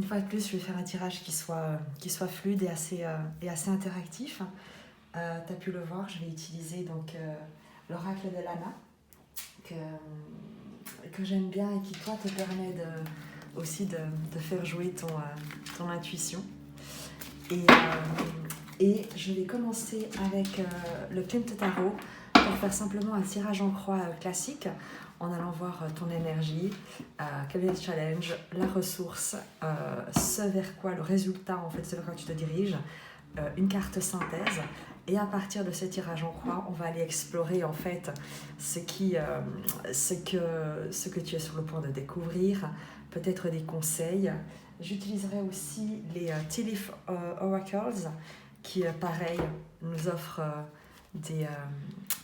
Une fois de plus, je vais faire un tirage qui soit fluide et assez interactif. Tu as pu le voir, je vais utiliser donc l'oracle de Lana, que j'aime bien et qui, toi, te permet aussi de faire jouer ton intuition. Et je vais commencer avec le Klimt Tarot pour faire simplement un tirage en croix classique en allant voir ton énergie, quel est le challenge, la ressource, ce vers quoi, le résultat, en fait, ce vers quoi tu te diriges, une carte synthèse. Et à partir de ce tirage en croix, on va aller explorer en fait ce que tu es sur le point de découvrir, peut-être des conseils. J'utiliserai aussi les Tea Leaf Oracles qui, pareil, nous offrent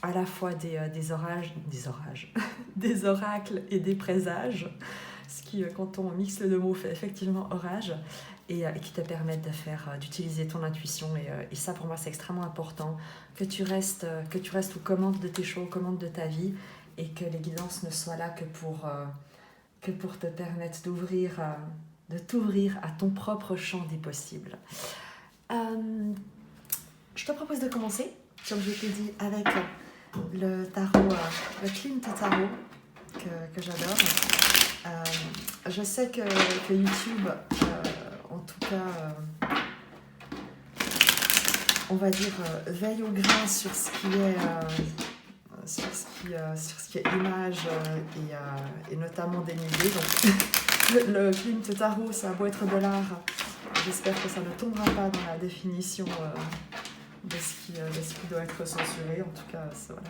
à la fois des oracles et des présages, ce qui, quand on mixe les deux mots, fait effectivement orage, et qui te permettent d'utiliser ton intuition. Et ça, pour moi, c'est extrêmement important, que tu restes aux commandes de tes choix, aux commandes de ta vie, et que les guidances ne soient là que pour te permettre de t'ouvrir à ton propre champ des possibles. Je te propose de commencer, comme je t'ai dit, avec le tarot, le Klimt Tarot, que j'adore. Je sais que YouTube, en tout cas, on va dire, veille au grain sur ce qui est, sur ce qui est image et notamment dénudé. Donc, le Klimt Tarot, ça a beau être de l'art, j'espère que ça ne tombera pas dans la définition de ce qui doit être censuré. En tout cas, voilà.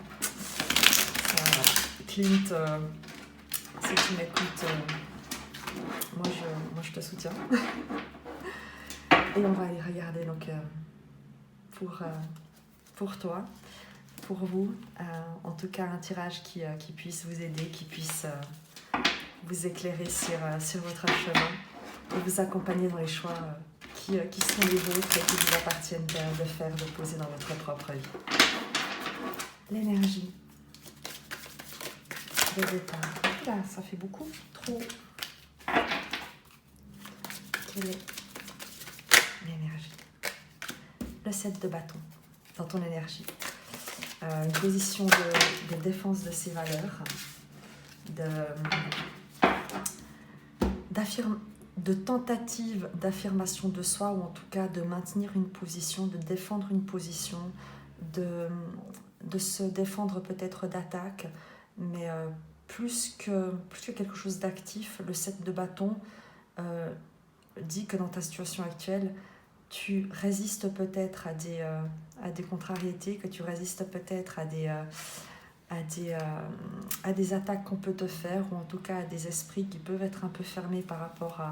Klimt, si tu m'écoutes, moi je te soutiens. Et on va aller regarder donc pour toi, pour vous, en tout cas un tirage qui puisse vous aider, qui puisse vous éclairer sur votre chemin et vous accompagner dans les choix qui sont les vôtres et qui vous appartiennent de poser dans votre propre vie. L'énergie de départ. Là, ça fait beaucoup, trop. Quelle est l'énergie? Le 7 de bâton dans ton énergie. Une position de défense de ses valeurs, de tentative d'affirmation de soi, ou en tout cas de maintenir une position, de défendre une position, de se défendre peut-être d'attaque, mais plus que quelque chose d'actif, le 7 de bâton dit que dans ta situation actuelle, tu résistes peut-être à des contrariétés, que tu résistes peut-être à des attaques qu'on peut te faire, ou en tout cas à des esprits qui peuvent être un peu fermés par rapport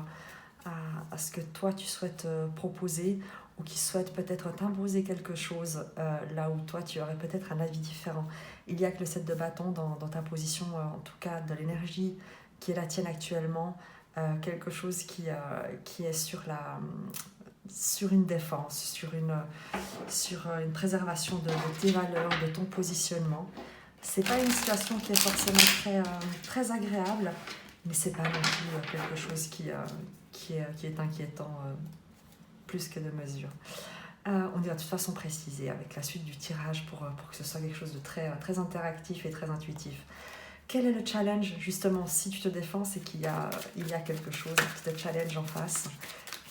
à ce que toi tu souhaites proposer, ou qui souhaitent peut-être t'imposer quelque chose là où toi tu aurais peut-être un avis différent. Il y a que le 7 de bâton dans ta position, en tout cas de l'énergie qui est la tienne actuellement, quelque chose qui est sur une défense, sur une préservation de tes valeurs, de ton positionnement. C'est pas une situation qui est forcément très agréable, mais c'est pas non plus quelque chose qui est inquiétant plus que de mesure. On va de toute façon préciser avec la suite du tirage pour que ce soit quelque chose de très interactif et très intuitif. Quel est le challenge, justement, si tu te défends, c'est qu'il y a quelque chose qui te challenge en face?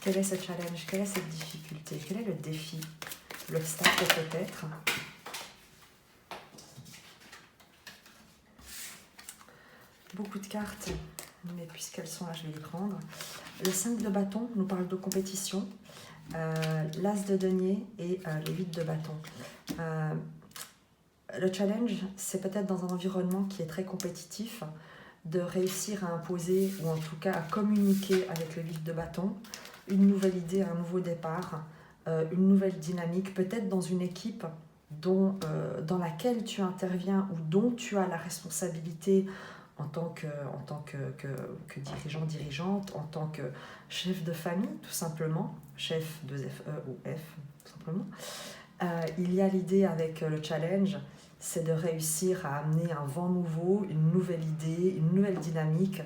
Quel est ce challenge? Quelle est cette difficulté? Quel est le défi? L'obstacle peut-être? Beaucoup de cartes, mais puisqu'elles sont là, je vais les prendre. Le 5 de bâton nous parle de compétition. L'as de denier et le 8 de bâton. Le challenge, c'est peut-être dans un environnement qui est très compétitif, de réussir à imposer, ou en tout cas à communiquer avec le 8 de bâton, une nouvelle idée, un nouveau départ, une nouvelle dynamique, peut-être dans une équipe dans laquelle tu interviens ou dont tu as la responsabilité en tant que dirigeant, dirigeante, en tant que chef de famille, tout simplement, chef de FE ou F, tout simplement. Il y a l'idée avec le challenge, c'est de réussir à amener un vent nouveau, une nouvelle idée, une nouvelle dynamique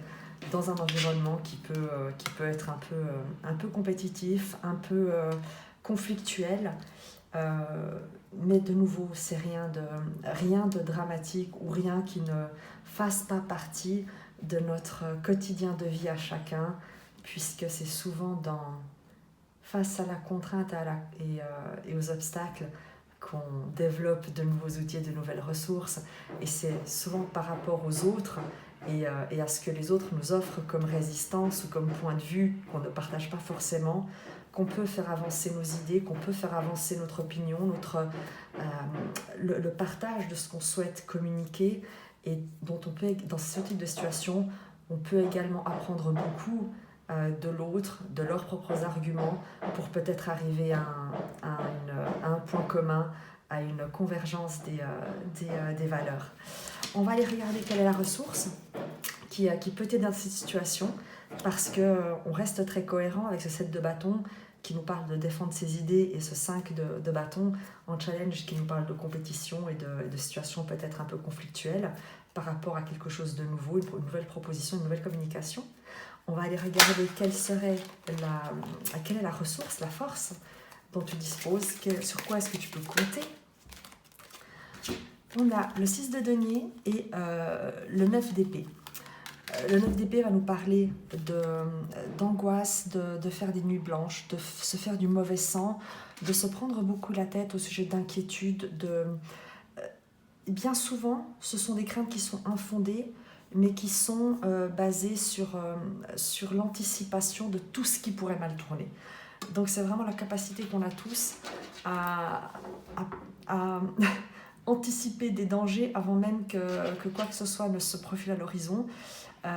dans un environnement qui peut être un peu compétitif, un peu conflictuel. Mais de nouveau, c'est rien de dramatique ou rien qui ne fasse pas partie de notre quotidien de vie à chacun, puisque c'est souvent face à la contrainte et aux obstacles qu'on développe de nouveaux outils et de nouvelles ressources. Et c'est souvent par rapport aux autres et à ce que les autres nous offrent comme résistance ou comme point de vue qu'on ne partage pas forcément, qu'on peut faire avancer nos idées, qu'on peut faire avancer notre opinion, le partage de ce qu'on souhaite communiquer, et dont on peut, dans ce type de situation, on peut également apprendre beaucoup de l'autre, de leurs propres arguments, pour peut-être arriver à un point commun, à une convergence des valeurs. On va aller regarder quelle est la ressource qui peut aider dans cette situation, parce qu'on reste très cohérent avec ce set de bâtons qui nous parle de défendre ses idées, et ce 5 de bâtons en challenge qui nous parle de compétition et de situations peut-être un peu conflictuelles par rapport à quelque chose de nouveau, une nouvelle proposition, une nouvelle communication. On va aller regarder quelle est la ressource, la force dont tu disposes, sur quoi est-ce que tu peux compter. On a le 6 de denier et le 9 d'épée. Le 9 d'épée va nous parler d'angoisse, de faire des nuits blanches, de se faire du mauvais sang, de se prendre beaucoup la tête au sujet d'inquiétudes. Bien souvent, ce sont des craintes qui sont infondées, mais qui sont basées sur l'anticipation de tout ce qui pourrait mal tourner. Donc c'est vraiment la capacité qu'on a tous à anticiper des dangers avant même que quoi que ce soit ne se profile à l'horizon.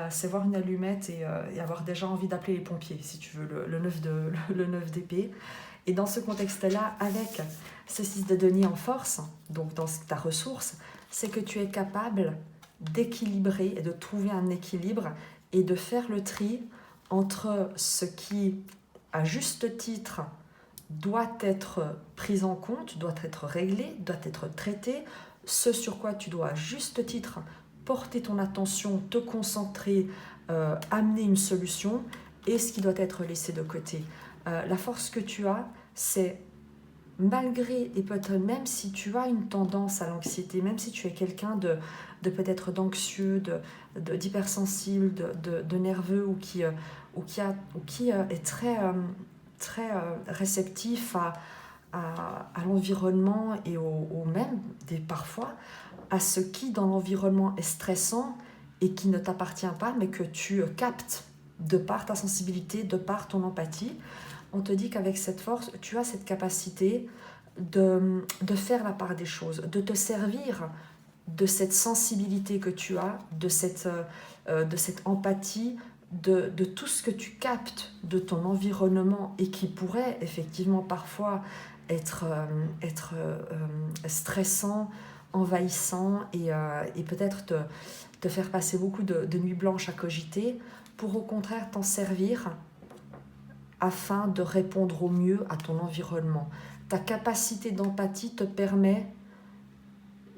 C'est voir une allumette et avoir déjà envie d'appeler les pompiers, si tu veux, le 9 d'épée. Et dans ce contexte-là, avec ce 6 de denier en force, donc dans ta ressource, c'est que tu es capable d'équilibrer et de trouver un équilibre et de faire le tri entre ce qui, à juste titre, doit être pris en compte, doit être réglé, doit être traité, ce sur quoi tu dois, à juste titre, porter ton attention, te concentrer, amener une solution, et ce qui doit être laissé de côté. La force que tu as, c'est malgré, et peut-être même si tu as une tendance à l'anxiété, même si tu es quelqu'un de peut-être d'anxieux, d'hypersensible, de nerveux, ou qui est très réceptif à l'environnement et au même, parfois, à ce qui dans l'environnement est stressant et qui ne t'appartient pas, mais que tu captes de par ta sensibilité, de par ton empathie. On te dit qu'avec cette force, tu as cette capacité de faire la part des choses, de te servir de cette sensibilité que tu as, de cette empathie, de tout ce que tu captes de ton environnement et qui pourrait effectivement parfois être stressant, envahissant et peut-être te faire passer beaucoup de nuits blanches à cogiter, pour au contraire t'en servir afin de répondre au mieux à ton environnement. Ta capacité d'empathie te permet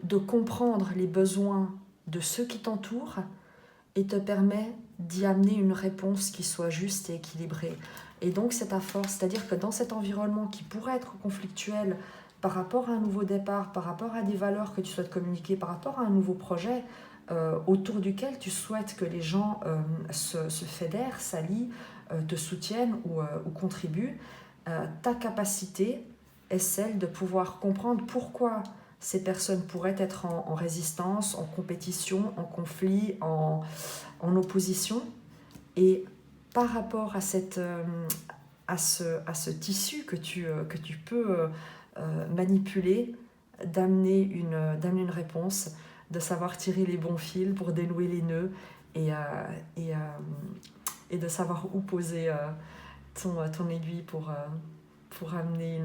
de comprendre les besoins de ceux qui t'entourent et te permet d'y amener une réponse qui soit juste et équilibrée. Et donc c'est ta force, c'est-à-dire que dans cet environnement qui pourrait être conflictuel par rapport à un nouveau départ, par rapport à des valeurs que tu souhaites communiquer, par rapport à un nouveau projet autour duquel tu souhaites que les gens se fédèrent, s'allient, te soutiennent ou contribuent, ta capacité est celle de pouvoir comprendre pourquoi ces personnes pourraient être en résistance, en compétition, en conflit, en opposition. Et par rapport à ce tissu que tu peux manipuler, d'amener une réponse, de savoir tirer les bons fils pour dénouer les nœuds et de savoir où poser ton aiguille pour amener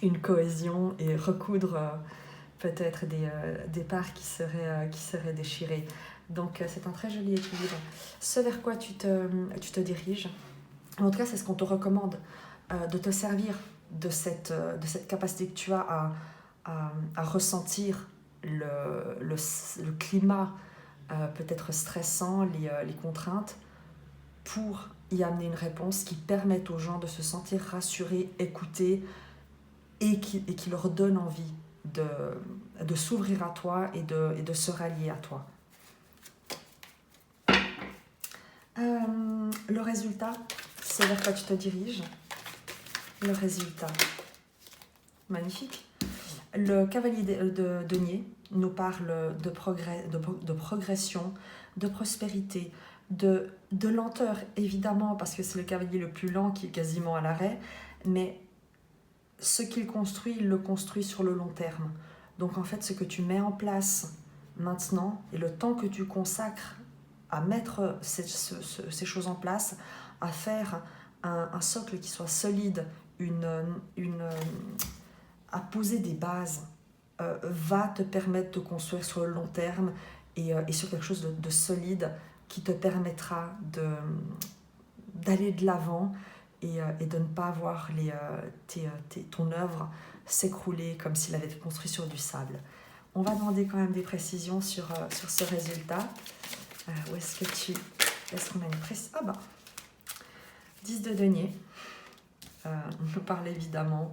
une cohésion et recoudre peut-être des parts qui seraient déchirées. Donc c'est un très joli équilibre. Ce vers quoi tu te diriges, en tout cas c'est ce qu'on te recommande, de te servir de cette capacité que tu as à ressentir le climat peut-être stressants, les contraintes, pour y amener une réponse qui permette aux gens de se sentir rassurés, écoutés, et qui leur donne envie de s'ouvrir à toi et de se rallier à toi. Le résultat, c'est vers quoi tu te diriges. Le résultat, magnifique. Le cavalier de denier nous parle de progrès, de progression, de prospérité, de lenteur, évidemment, parce que c'est le cavalier le plus lent qui est quasiment à l'arrêt, mais ce qu'il construit, il le construit sur le long terme. Donc en fait, ce que tu mets en place maintenant et le temps que tu consacres à mettre ces choses en place, à faire un socle qui soit solide, à poser des bases, va te permettre de construire sur le long terme et sur quelque chose de solide qui te permettra d'aller de l'avant et de ne pas voir ton œuvre s'écrouler comme s'il avait été construit sur du sable. On va demander quand même des précisions sur ce résultat. Où est-ce que tu... Est-ce qu'on a une précision? Ah bah 10 de denier. On nous parle évidemment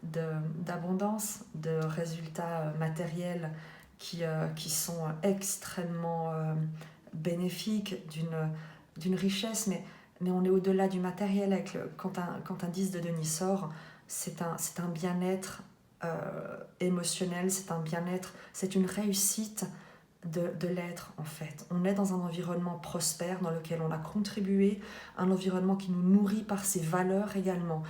d'abondance, de résultats matériels qui sont extrêmement bénéfiques, d'une richesse, mais on est au-delà du matériel. Quand un 10 de denier sort, c'est un bien-être émotionnel, c'est un bien-être, c'est une réussite de l'être en fait. On est dans un environnement prospère dans lequel on a contribué, un environnement qui nous nourrit par ses valeurs également.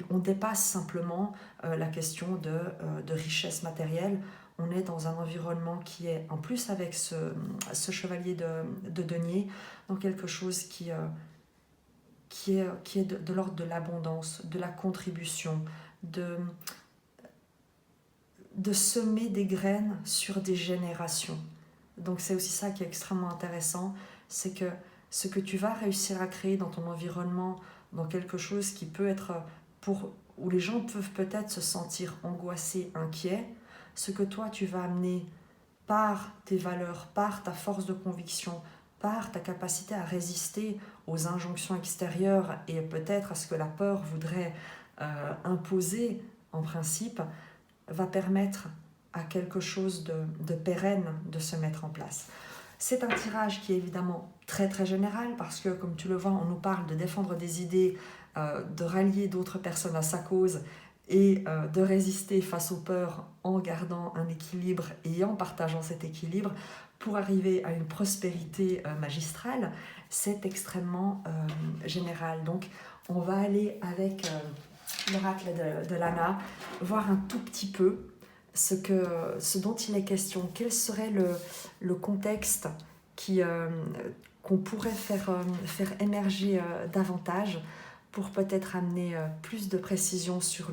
On dépasse simplement la question de richesse matérielle. On est dans un environnement qui est, en plus avec ce chevalier de denier, dans quelque chose qui est de l'ordre de l'abondance, de la contribution, de semer des graines sur des générations. Donc c'est aussi ça qui est extrêmement intéressant, c'est que ce que tu vas réussir à créer dans ton environnement, dans quelque chose qui peut être où les gens peuvent peut-être se sentir angoissés, inquiets, ce que toi tu vas amener par tes valeurs, par ta force de conviction, par ta capacité à résister aux injonctions extérieures et peut-être à ce que la peur voudrait imposer en principe, va permettre à quelque chose de pérenne de se mettre en place. C'est un tirage qui est évidemment très très général parce que comme tu le vois, on nous parle de défendre des idées, de rallier d'autres personnes à sa cause et de résister face aux peurs en gardant un équilibre et en partageant cet équilibre pour arriver à une prospérité magistrale. C'est extrêmement général. Donc on va aller avec l'oracle de Lana, voir un tout petit peu ce dont il est question, quel serait le contexte qu'on pourrait faire émerger davantage pour peut-être amener plus de précision sur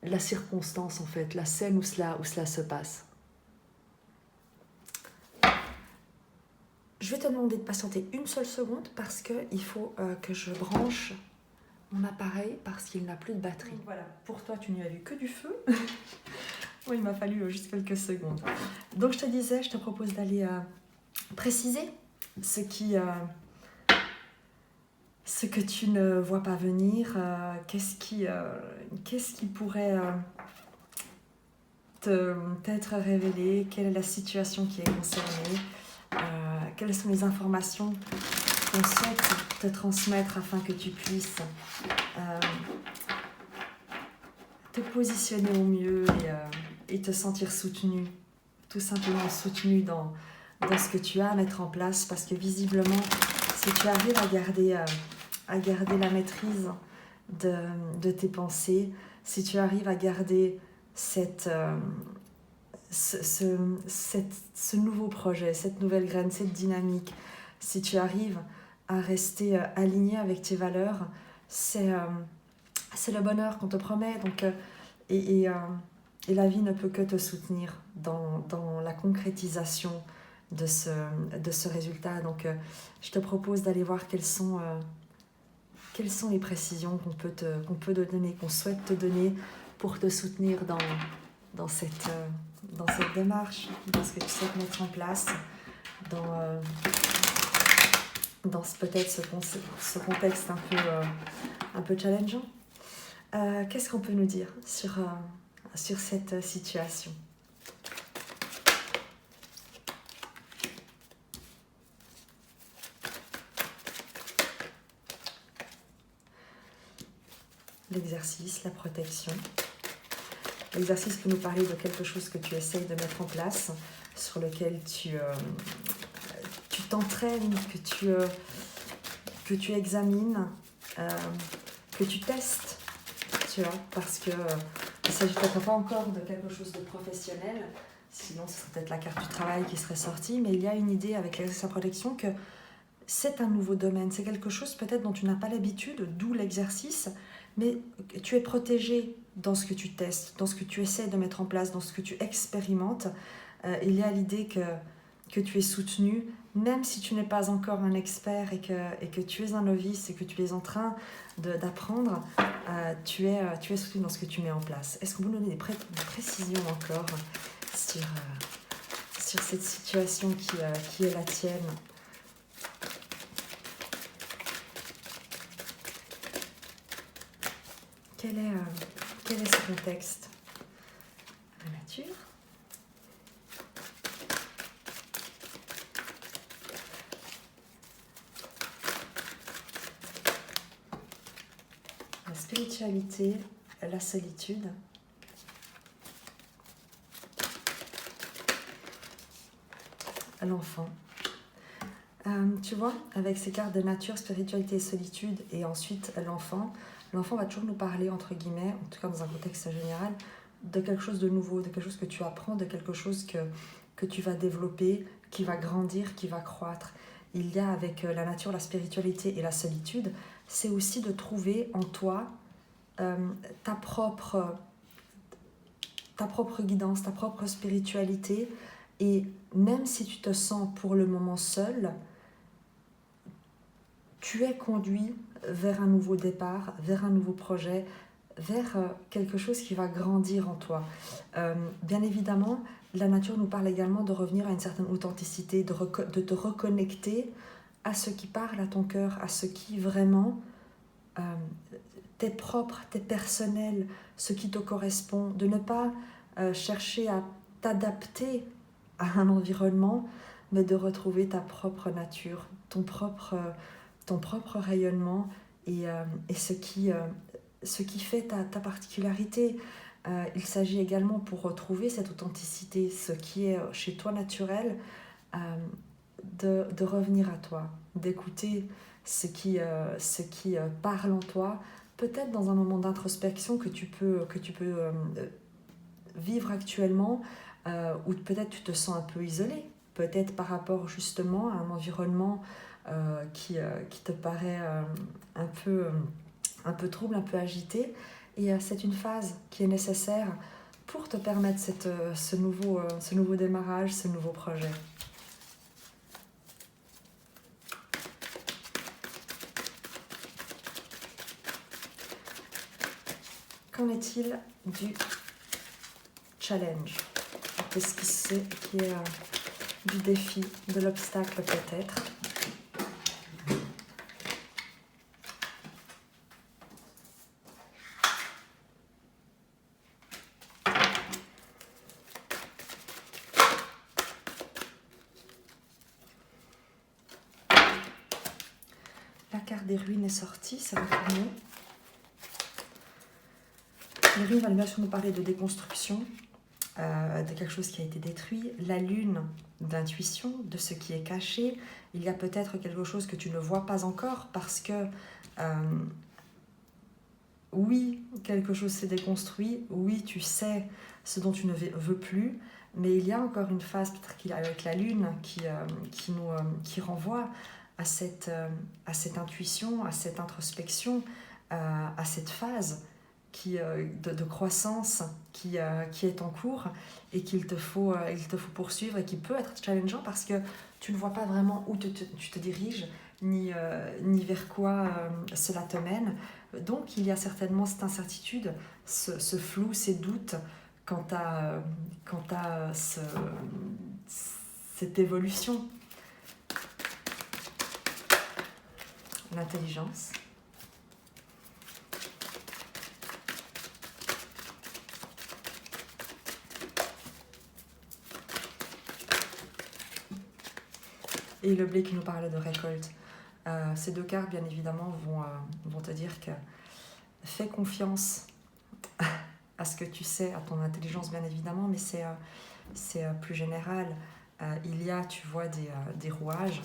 la circonstance, en fait, la scène où cela se passe. Je vais te demander de patienter une seule seconde parce qu'il faut que je branche mon appareil parce qu'il n'a plus de batterie. Donc voilà, pour toi, tu n'y as vu que du feu. Oui, il m'a fallu juste quelques secondes. Donc je te disais, je te propose d'aller préciser ce que tu ne vois pas venir, qu'est-ce qui pourrait t'être révélé, quelle est la situation qui est concernée, quelles sont les informations qu'on souhaite te transmettre afin que tu puisses te positionner au mieux et te sentir soutenu, tout simplement soutenu dans ce que tu as à mettre en place, parce que visiblement, si tu arrives à garder la maîtrise de tes pensées, si tu arrives à garder ce nouveau projet, cette nouvelle graine, cette dynamique, si tu arrives à rester aligné avec tes valeurs, c'est le bonheur qu'on te promet. Donc, et la vie ne peut que te soutenir dans la concrétisation de ce résultat. Donc, je te propose d'aller voir quelles sont les précisions qu'on peut te donner, qu'on souhaite te donner pour te soutenir dans cette dans cette démarche, dans ce que tu souhaites mettre en place, dans peut-être ce contexte un peu challengeant. Qu'est-ce qu'on peut nous dire sur cette situation ? L'exercice, la protection. L'exercice peut nous parler de quelque chose que tu essayes de mettre en place, sur lequel tu t'entraînes, que tu examines, que tu testes, tu vois, parce que il ne s'agit peut-être pas encore de quelque chose de professionnel, sinon ce serait peut-être la carte du travail qui serait sortie, mais il y a une idée avec l'exercice à protection que c'est un nouveau domaine, c'est quelque chose peut-être dont tu n'as pas l'habitude, d'où l'exercice, mais tu es protégé dans ce que tu testes, dans ce que tu essaies de mettre en place, dans ce que tu expérimentes. Il y a l'idée que tu es soutenu, même si tu n'es pas encore un expert et que tu es un novice et que tu es en train d'apprendre, tu es soutenu dans ce que tu mets en place. Est-ce qu'on peut nous donner des précisions encore sur cette situation qui est la tienne ? Quel est ce contexte ? La nature. La spiritualité, la solitude. L'enfant. Tu vois, avec ces cartes de nature, spiritualité et solitude, et ensuite l'enfant va toujours nous parler, entre guillemets, en tout cas dans un contexte général, de quelque chose de nouveau, de quelque chose que tu apprends, de quelque chose que tu vas développer, qui va grandir, qui va croître. Il y a avec la nature, la spiritualité et la solitude, c'est aussi de trouver en toi ta propre guidance, ta propre spiritualité, et même si tu te sens pour le moment seul, tu es conduit vers un nouveau départ, vers un nouveau projet, vers quelque chose qui va grandir en toi. Bien évidemment, la nature nous parle également de revenir à une certaine authenticité, de te reconnecter à ce qui parle à ton cœur, à ce qui vraiment t'est propre, t'est personnel, ce qui te correspond, de ne pas chercher à t'adapter à un environnement, mais de retrouver ta propre nature, ton propre rayonnement et ce qui fait ta particularité. Il s'agit également, pour retrouver cette authenticité, ce qui est chez toi naturel, de revenir à toi, d'écouter ce qui parle en toi, peut-être dans un moment d'introspection que tu peux vivre actuellement, où peut-être tu te sens un peu isolé, peut-être par rapport justement à un environnement qui te paraît un peu trouble, un peu agité. Et c'est une phase qui est nécessaire pour te permettre ce nouveau démarrage, ce nouveau projet. Qu'en est-il du challenge ? Qu'est-ce qui est du défi, de l'obstacle peut-être ? La carte des ruines est sortie, ça va tourner. Les ruines va bien sûr nous parler de déconstruction, de quelque chose qui a été détruit. La lune, d'intuition, de ce qui est caché. Il y a peut-être quelque chose que tu ne vois pas encore parce que oui, quelque chose s'est déconstruit, oui, tu sais ce dont tu ne veux plus, mais il y a encore une phase peut-être avec la lune qui renvoie à cette intuition, à cette introspection, à cette phase de croissance qui est en cours et qu'il te faut poursuivre et qui peut être challengeant parce que tu ne vois pas vraiment où tu te diriges ni vers quoi cela te mène. Donc il y a certainement cette incertitude, ce flou, ces doutes quant à cette évolution. L'intelligence. Et le blé qui nous parle de récolte. Ces deux cartes, bien évidemment, vont te dire que fais confiance à ce que tu sais, à ton intelligence, bien évidemment, mais c'est plus général. Il y a, tu vois, des rouages.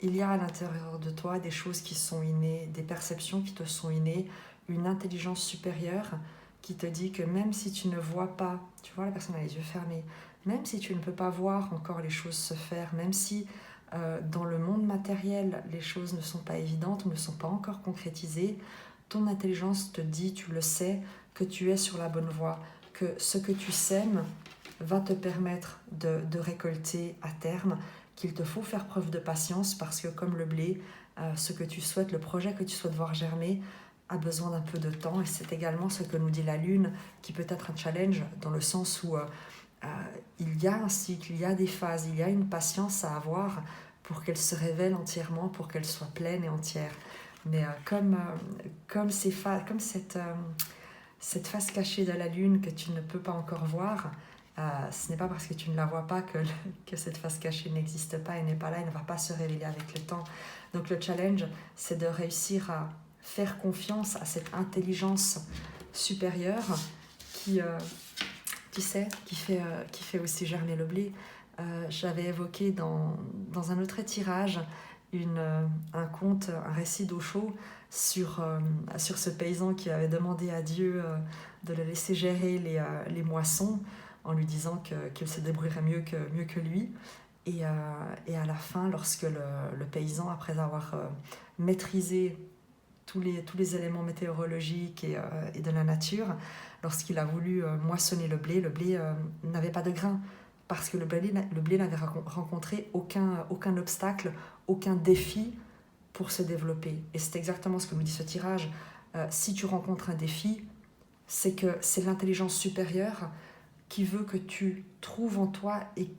Il y a à l'intérieur de toi des choses qui sont innées, des perceptions qui te sont innées, une intelligence supérieure qui te dit que même si tu ne vois pas, tu vois la personne a les yeux fermés, même si tu ne peux pas voir encore les choses se faire, même si dans le monde matériel les choses ne sont pas évidentes, ne sont pas encore concrétisées, ton intelligence te dit, tu le sais, que tu es sur la bonne voie, que ce que tu sèmes va te permettre de récolter à terme, qu'il te faut faire preuve de patience parce que comme le blé, ce que tu souhaites, le projet que tu souhaites voir germer a besoin d'un peu de temps et c'est également ce que nous dit la Lune qui peut être un challenge dans le sens où il y a un cycle, il y a des phases, il y a une patience à avoir pour qu'elle se révèle entièrement, pour qu'elle soit pleine et entière. Mais comme cette face cachée de la Lune que tu ne peux pas encore voir, ce n'est pas parce que tu ne la vois pas que cette face cachée n'existe pas et n'est pas là et ne va pas se révéler avec le temps. Donc le challenge, c'est de réussir à faire confiance à cette intelligence supérieure qui, tu sais, qui fait aussi germer le blé. J'avais évoqué dans un autre tirage un conte, un récit d'Osho sur ce paysan qui avait demandé à Dieu de le laisser gérer les moissons en lui disant qu'il se débrouillerait mieux que lui. Et à la fin, lorsque le paysan, après avoir maîtrisé tous les éléments météorologiques et de la nature, lorsqu'il a voulu moissonner le blé n'avait pas de grains, parce que le blé n'avait rencontré aucun obstacle, aucun défi pour se développer. Et c'est exactement ce que nous dit ce tirage. Si tu rencontres un défi, c'est que c'est l'intelligence supérieure qui veut que tu trouves en toi et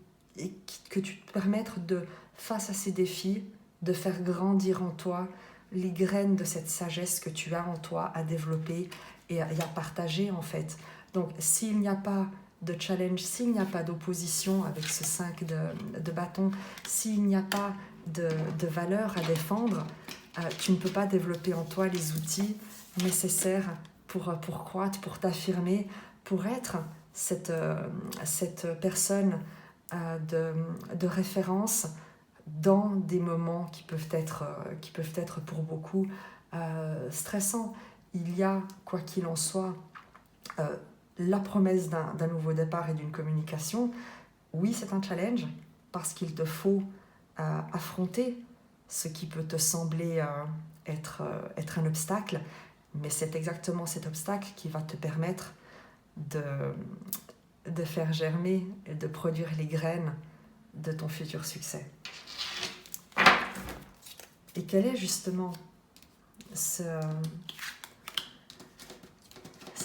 que tu te permettes de, face à ces défis, de faire grandir en toi les graines de cette sagesse que tu as en toi à développer et à partager en fait. Donc s'il n'y a pas de challenge, s'il n'y a pas d'opposition avec ce 5 de bâton, s'il n'y a pas de valeur à défendre, tu ne peux pas développer en toi les outils nécessaires pour croître, pour t'affirmer, pour être cette personne de référence dans des moments qui peuvent être pour beaucoup stressants. Il y a, quoi qu'il en soit, la promesse d'un nouveau départ et d'une communication. Oui, c'est un challenge parce qu'il te faut affronter ce qui peut te sembler être un obstacle, mais c'est exactement cet obstacle qui va te permettre de faire germer et de produire les graines de ton futur succès. Et quel est justement ce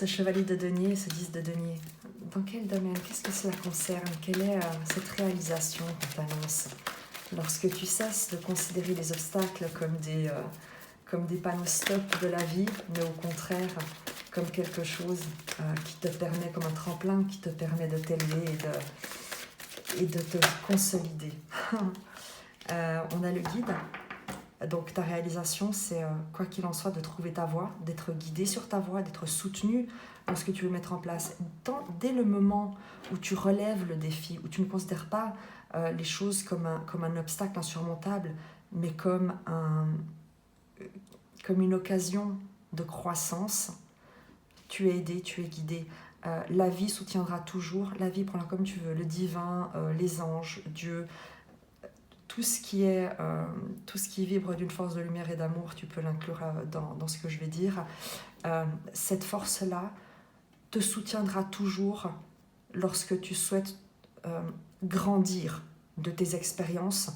chevalier de denier, ce 10 de denier? Dans quel domaine? Qu'est-ce que cela concerne? Quelle est cette réalisation qu'on t'annonce? Lorsque tu cesses de considérer les obstacles comme des panneaux stop de la vie, mais au contraire comme quelque chose qui te permet, comme un tremplin qui te permet de t'élever et de te consolider. On a le guide. Donc ta réalisation, c'est quoi qu'il en soit de trouver ta voie, d'être guidé sur ta voie, d'être soutenu dans ce que tu veux mettre en place. Dès le moment où tu relèves le défi, où tu ne considères pas les choses comme un obstacle insurmontable, mais comme une occasion de croissance, tu es aidé, tu es guidé. La vie soutiendra toujours, la vie prends-la comme tu veux, le divin, les anges, Dieu, tout ce qui vibre d'une force de lumière et d'amour, tu peux l'inclure dans ce que je vais dire. Cette force-là te soutiendra toujours lorsque tu souhaites grandir de tes expériences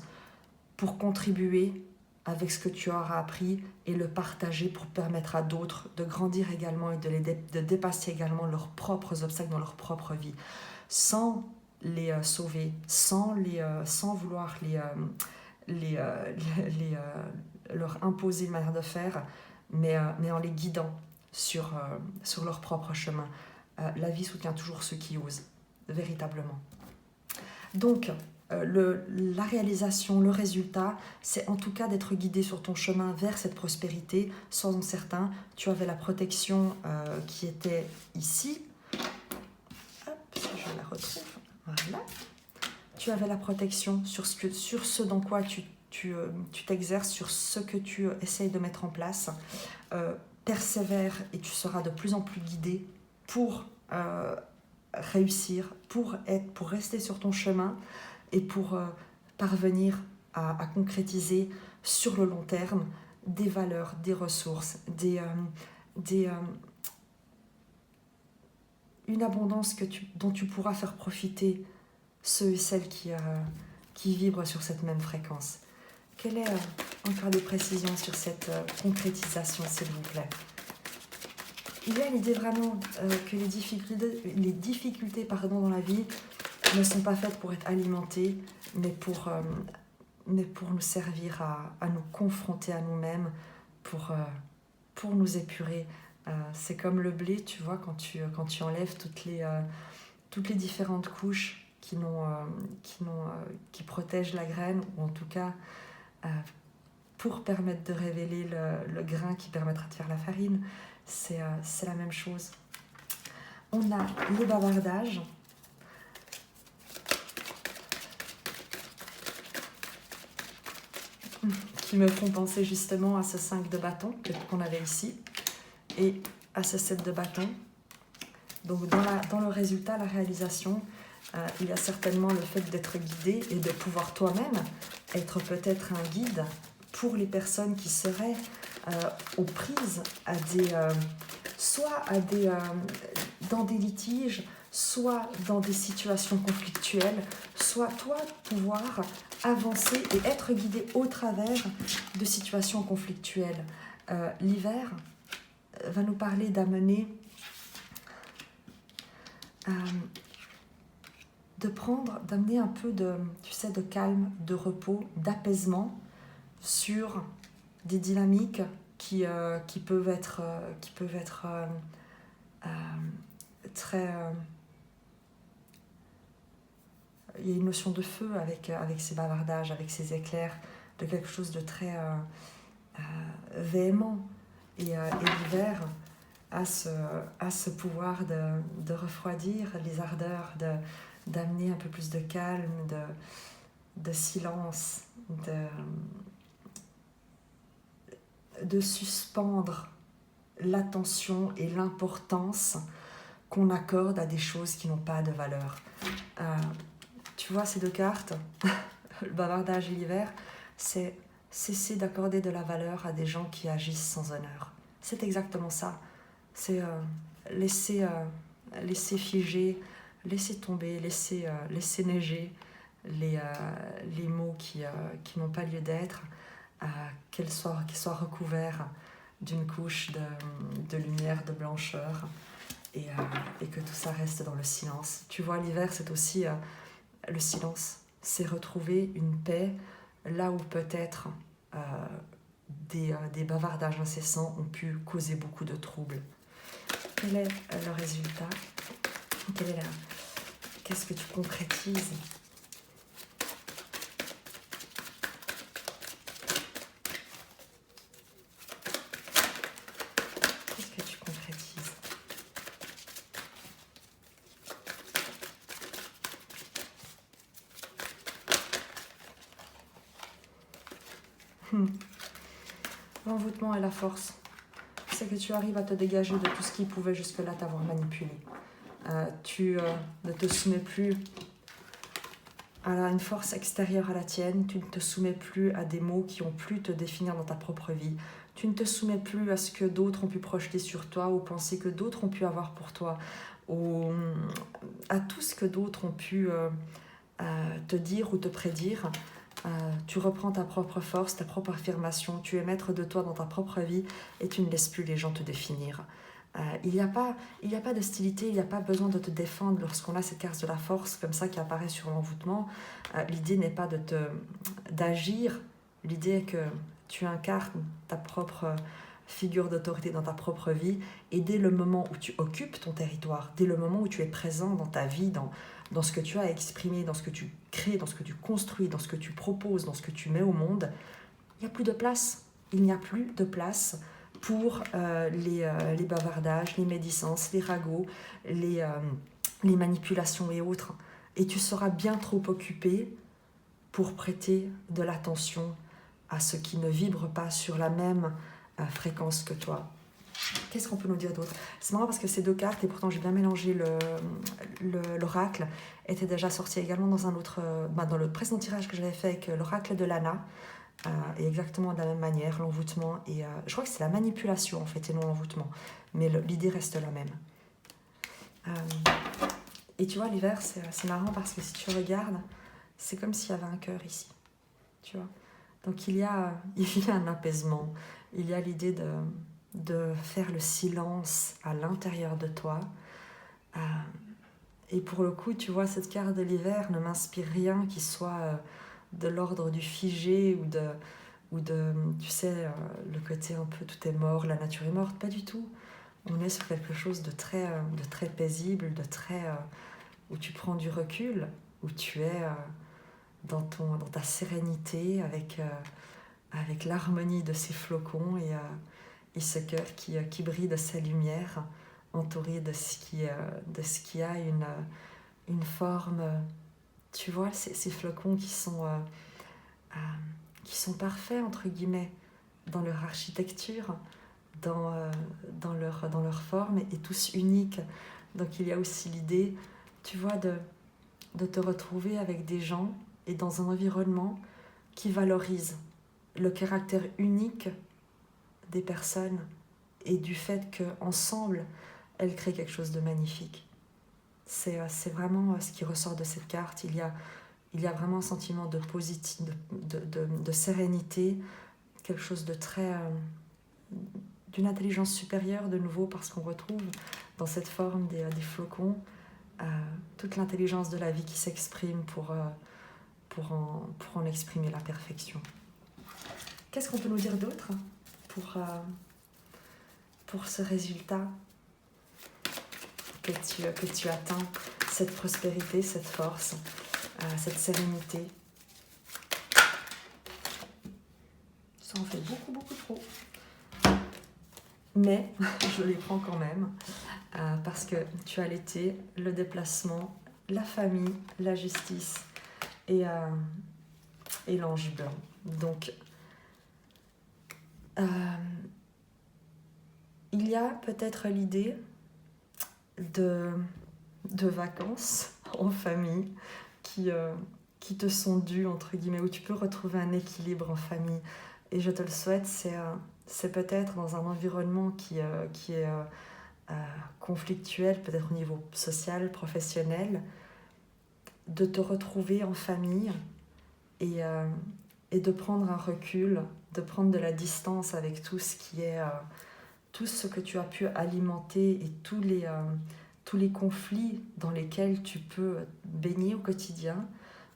pour contribuer avec ce que tu auras appris et le partager pour permettre à d'autres de grandir également et de dépasser également leurs propres obstacles dans leur propre vie, sans les sauver, sans vouloir leur imposer une manière de faire, mais en les guidant sur leur propre chemin. La vie soutient toujours ceux qui osent, véritablement. Donc, la réalisation, le résultat, c'est en tout cas d'être guidé sur ton chemin vers cette prospérité. Sois-en certain, tu avais la protection qui était ici. Hop, si je la retrouve, voilà. Tu avais la protection sur ce dans quoi tu t'exerces, sur ce que tu essayes de mettre en place. Persévère et tu seras de plus en plus guidé pour réussir, pour rester sur ton chemin et pour parvenir à concrétiser sur le long terme des valeurs, des ressources, une abondance dont tu pourras faire profiter ceux et celles qui vibrent sur cette même fréquence. Quelle est encore des précisions sur cette concrétisation, s'il vous plaît? Il y a l'idée vraiment que les difficultés dans la vie ne sont pas faites pour être alimentées, mais pour nous servir à nous confronter à nous-mêmes, pour nous épurer. C'est comme le blé, tu vois, quand tu enlèves toutes les différentes couches qui protègent la graine, ou en tout cas pour permettre de révéler le grain qui permettra de faire la farine. C'est la même chose. On a les bavardages. Qui me font penser justement à ce 5 de bâton qu'on avait ici et à ce 7 de bâton. Donc dans le résultat, la réalisation, il y a certainement le fait d'être guidé et de pouvoir toi-même être peut-être un guide pour les personnes qui seraient aux prises dans des litiges, soit dans des situations conflictuelles, soit toi pouvoir avancer et être guidé au travers de situations conflictuelles. L'hiver va nous parler d'amener d'amener un peu de calme, de repos, d'apaisement sur des dynamiques qui peuvent être très... il y a une notion de feu avec ces bavardages, avec ces éclairs, de quelque chose de très véhément. Et l'hiver a ce pouvoir de refroidir les ardeurs, d'amener un peu plus de calme, de silence, de suspendre l'attention et l'importance qu'on accorde à des choses qui n'ont pas de valeur. Tu vois ces deux cartes, le bavardage et l'hiver, c'est cesser d'accorder de la valeur à des gens qui agissent sans honneur. C'est exactement ça. C'est laisser figer, laisser tomber, laisser neiger les mots qui n'ont pas lieu d'être, qu'ils soient recouverts d'une couche de lumière, de blancheur, et que tout ça reste dans le silence. Tu vois, l'hiver, c'est aussi le silence. C'est retrouver une paix là où peut-être des bavardages incessants ont pu causer beaucoup de troubles. Quel est le résultat? Qu'est-ce que tu concrétises? Qu'est-ce que tu concrétises? L'envoûtement et la force. C'est que tu arrives à te dégager de tout ce qui pouvait jusque-là t'avoir manipulé. Tu ne te soumets plus à une force extérieure à la tienne, tu ne te soumets plus à des mots qui ont pu te définir dans ta propre vie, tu ne te soumets plus à ce que d'autres ont pu projeter sur toi ou penser que d'autres ont pu avoir pour toi, ou à tout ce que d'autres ont pu te dire ou te prédire. tu reprends ta propre force, ta propre affirmation, tu es maître de toi dans ta propre vie et tu ne laisses plus les gens te définir. Il n'y a pas d'hostilité, il n'y a pas besoin de te défendre lorsqu'on a cette carte de la force comme ça qui apparaît sur l'envoûtement. L'idée n'est pas d'agir, l'idée est que tu incarnes ta propre figure d'autorité dans ta propre vie et dès le moment où tu occupes ton territoire, dès le moment où tu es présent dans ta vie, dans ce que tu as à exprimer, dans ce que tu crées, dans ce que tu construis, dans ce que tu proposes, dans ce que tu mets au monde, il n'y a plus de place. Il n'y a plus de place pour les bavardages, les médisances, les ragots, les manipulations et autres. Et tu seras bien trop occupé pour prêter de l'attention à ce qui ne vibre pas sur la même fréquence que toi. Qu'est-ce qu'on peut nous dire d'autre? C'est marrant parce que ces deux cartes, et pourtant j'ai bien mélangé l'oracle, étaient déjà sorties également dans dans le précédent tirage que j'avais fait avec l'oracle de Lana. Et exactement de la même manière, l'envoûtement et je crois que c'est la manipulation en fait et non l'envoûtement, mais l'idée reste la même. Et tu vois, l'hiver c'est marrant parce que si tu regardes, c'est comme s'il y avait un cœur ici, tu vois. Donc il y a un apaisement, il y a l'idée de faire le silence à l'intérieur de toi. Et pour le coup, tu vois, cette carte de l'hiver ne m'inspire rien qui soit de l'ordre du figé ou de tu sais, le côté un peu tout est mort, la nature est morte, pas du tout. On est sur quelque chose de très paisible, où tu prends du recul, où tu es dans ta sérénité avec l'harmonie de ces flocons et ce cœur qui brille de sa lumière, entouré de ce qui a une forme. Tu vois, ces flocons qui sont parfaits, entre guillemets, dans leur architecture, dans leur forme, et tous uniques. Donc il y a aussi l'idée, tu vois, de te retrouver avec des gens et dans un environnement qui valorise le caractère unique des personnes et du fait qu'ensemble, elles créent quelque chose de magnifique. C'est vraiment ce qui ressort de cette carte. Il y a vraiment un sentiment de sérénité, quelque chose de très d'une intelligence supérieure de nouveau, parce qu'on retrouve dans cette forme des flocons toute l'intelligence de la vie qui s'exprime pour en exprimer la perfection. Qu'est-ce qu'on peut nous dire d'autre pour ce résultat que tu atteins, cette prospérité, cette force, cette sérénité? Ça en fait beaucoup, beaucoup trop. Mais je les prends quand même, parce que tu as l'été, le déplacement, la famille, la justice et l'ange blanc. Donc, il y a peut-être l'idée de vacances en famille qui te sont dues, entre guillemets, où tu peux retrouver un équilibre en famille. Et je te le souhaite, c'est peut-être dans un environnement qui est conflictuel, peut-être au niveau social, professionnel, de te retrouver en famille et de prendre un recul, de prendre de la distance avec tout ce qui est tout ce que tu as pu alimenter et tous les conflits dans lesquels tu peux baigner au quotidien,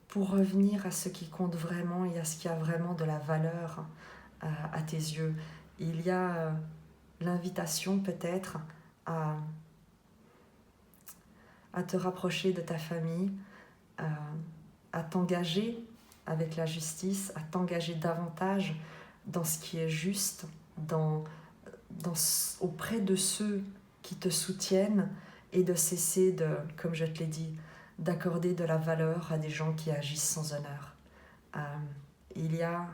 pour revenir à ce qui compte vraiment et à ce qui a vraiment de la valeur à tes yeux. Il y a l'invitation peut-être à te rapprocher de ta famille, à t'engager avec la justice, à t'engager davantage dans ce qui est juste, auprès de ceux qui te soutiennent, et de cesser comme je te l'ai dit, d'accorder de la valeur à des gens qui agissent sans honneur. Il y a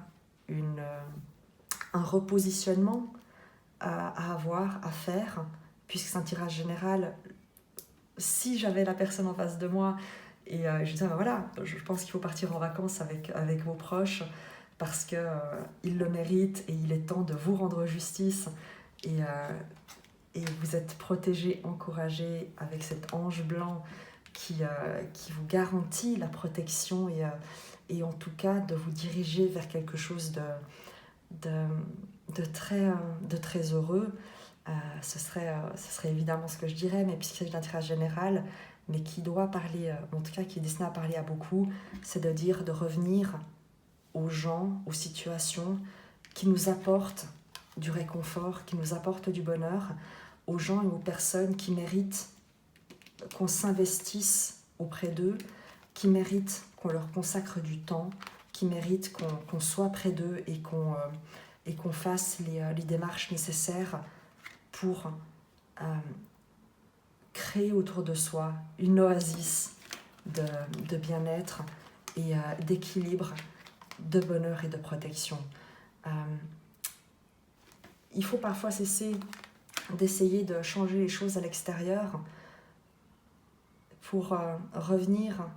un repositionnement à avoir, à faire, puisque c'est un tirage général. Si j'avais la personne en face de moi et je disais, voilà, je pense qu'il faut partir en vacances avec vos proches parce qu'ils le méritent et il est temps de vous rendre justice, et vous êtes protégés, encouragés avec cet ange blanc qui vous garantit la protection et en tout cas de vous diriger vers quelque chose de très heureux. Ce serait évidemment ce que je dirais, mais puisqu'il s'agit d'un tirage général, mais qui doit parler, en tout cas qui est destiné à parler à beaucoup, c'est de dire de revenir aux gens, aux situations qui nous apportent du réconfort, qui nous apportent du bonheur, aux gens et aux personnes qui méritent qu'on s'investisse auprès d'eux, qui méritent qu'on leur consacre du temps, qui méritent qu'on soit près d'eux et qu'on fasse les démarches nécessaires pour créer autour de soi une oasis de bien-être et d'équilibre, de bonheur et de protection. Il faut parfois cesser d'essayer de changer les choses à l'extérieur pour revenir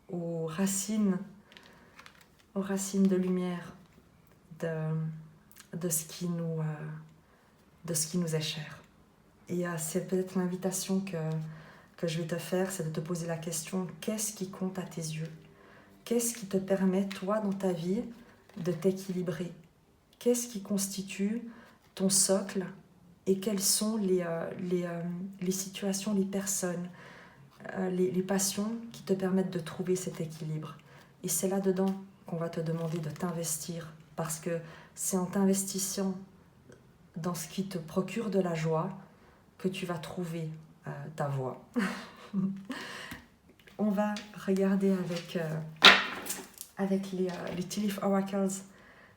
aux racines de lumière de ce qui nous est cher. Et c'est peut-être l'invitation que je vais te faire, c'est de te poser la question, qu'est-ce qui compte à tes yeux? Qu'est-ce qui te permet, toi, dans ta vie, de t'équilibrer? Qu'est-ce qui constitue ton socle? Et quelles sont les situations, les personnes, les passions qui te permettent de trouver cet équilibre? Et c'est là-dedans qu'on va te demander de t'investir, parce que c'est en t'investissant dans ce qui te procure de la joie que tu vas trouver ta voie. On va regarder avec les Tea Leaf Oracles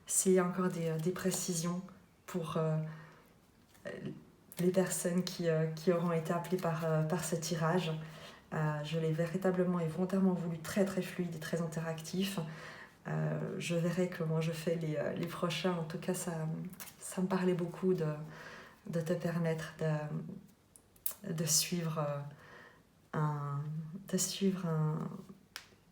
s'il y a encore des précisions pour les personnes qui auront été appelées par ce tirage. Je l'ai véritablement et volontairement voulu très très fluide et très interactif. Je verrai comment je fais les prochains. En tout cas, ça me parlait beaucoup de te permettre de suivre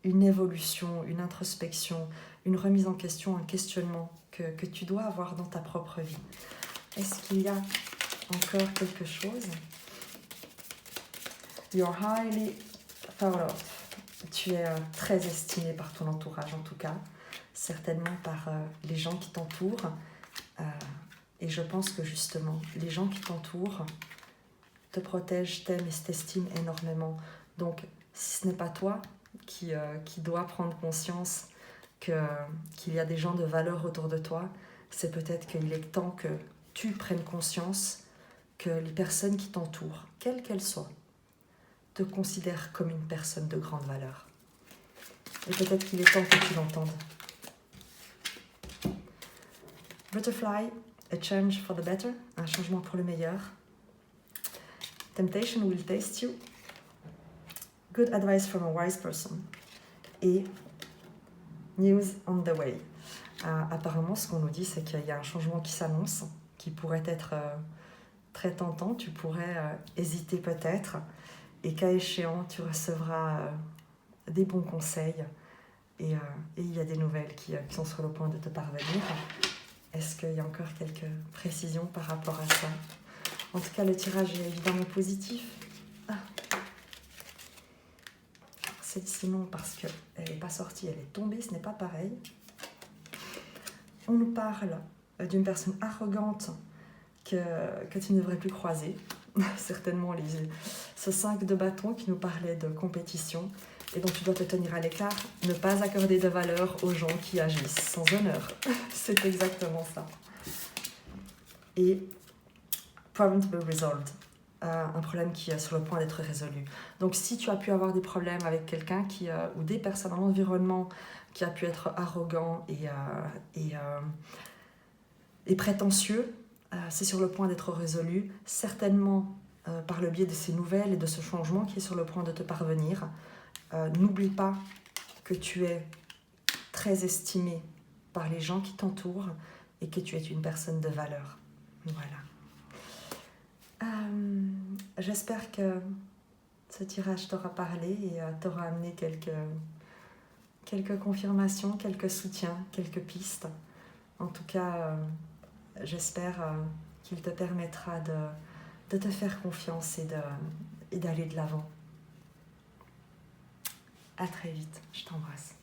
une évolution, une introspection, une remise en question, un questionnement que tu dois avoir dans ta propre vie. Est-ce qu'il y a encore quelque chose? You're highly thought of. Tu es très estimé par ton entourage, en tout cas, certainement par les gens qui t'entourent. Et je pense que justement, les gens qui t'entourent te protègent, t'aiment et t'estiment énormément. Donc, si ce n'est pas toi qui dois prendre conscience qu'il y a des gens de valeur autour de toi, c'est peut-être qu'il est temps que tu prennes conscience que les personnes qui t'entourent, quelles qu'elles soient, te considèrent comme une personne de grande valeur. Et peut-être qu'il est temps que tu l'entendes. Butterfly, a change for the better, un changement pour le meilleur. Temptation will taste you. Good advice from a wise person. Et news on the way. Apparemment, ce qu'on nous dit, c'est qu'il y a un changement qui s'annonce, qui pourrait être très tentant. Tu pourrais hésiter peut-être. Et qu'à échéant, tu recevras des bons conseils. Et il y a des nouvelles qui sont sur le point de te parvenir. Est-ce qu'il y a encore quelques précisions par rapport à ça? En tout cas, le tirage est évidemment positif. Celle-ci non, parce qu'elle n'est pas sortie, elle est tombée, ce n'est pas pareil. On nous parle d'une personne arrogante que tu ne devrais plus croiser. Certainement ce 5 de bâton qui nous parlait de compétition et dont tu dois te tenir à l'écart, ne pas accorder de valeur aux gens qui agissent sans honneur. C'est exactement ça. Et problem to be resolved, un problème qui est sur le point d'être résolu. Donc si tu as pu avoir des problèmes avec quelqu'un ou des personnes dans l'environnement qui a pu être arrogant et prétentieux, c'est sur le point d'être résolu, certainement par le biais de ces nouvelles et de ce changement qui est sur le point de te parvenir. N'oublie pas que tu es très estimé par les gens qui t'entourent et que tu es une personne de valeur. Voilà. J'espère que ce tirage t'aura parlé et t'aura amené quelques confirmations, quelques soutiens, quelques pistes. En tout cas, j'espère qu'il te permettra de te faire confiance et d'aller de l'avant. À très vite. Je t'embrasse.